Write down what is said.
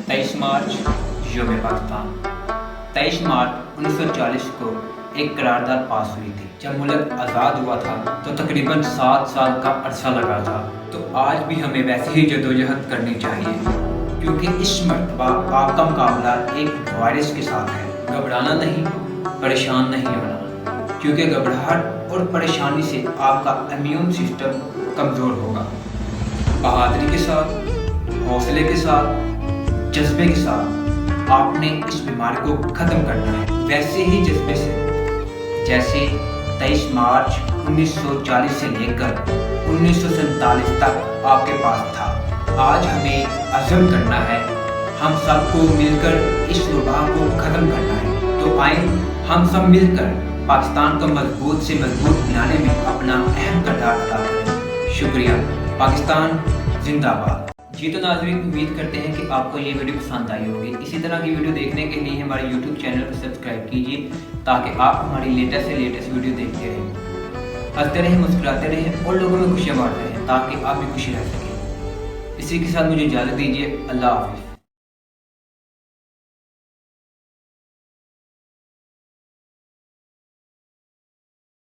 23 मार्च यौम पाकिस्तान। 23 मार्च 1940 को एक करारदाद पास हुई थी। जब मुल्क आज़ाद हुआ था तो तकरीबन 7 साल का अरसा लगा था। तो आज भी हमें वैसे ही जदोजहद करनी चाहिए, क्योंकि इस मरतबा आपका मुकाबला एक वायरस के साथ है। घबराना नहीं, परेशान नहीं होना, क्योंकि घबराहट और परेशानी से आपका इम्यून सिस्टम कमज़ोर होगा। बहादुरी के साथ, हौसले के साथ, जज्बे के साथ आपने इस बीमारी को ख़त्म करना है, वैसे ही जज्बे से जैसे 23 मार्च 1940 से लेकर 1947 तक आपके पास था। आज हमें अज़्म करना है, हम सबको मिलकर इस वबा को ख़त्म करना है। तो आए हम सब मिलकर पाकिस्तान को मजबूत से मजबूत बनाने में अपना अहम किरदार अदा करें। शुक्रिया। पाकिस्तान जिंदाबाद। जी तो नाज़रीन, उम्मीद करते हैं कि आपको ये वीडियो पसंद आई होगी। इसी तरह की वीडियो देखने के लिए हमारे YouTube चैनल को सब्सक्राइब कीजिए, ताकि आप हमारी लेटेस्ट से लेटेस्ट वीडियो देखते रहें, हंसते रहें, मुस्कुराते रहें और लोगों में खुशियाँ बांटते रहें, ताकि आप भी खुशी रह सकें। इसी के साथ मुझे इजाज़त दीजिए। अल्लाह हाफ़िज़।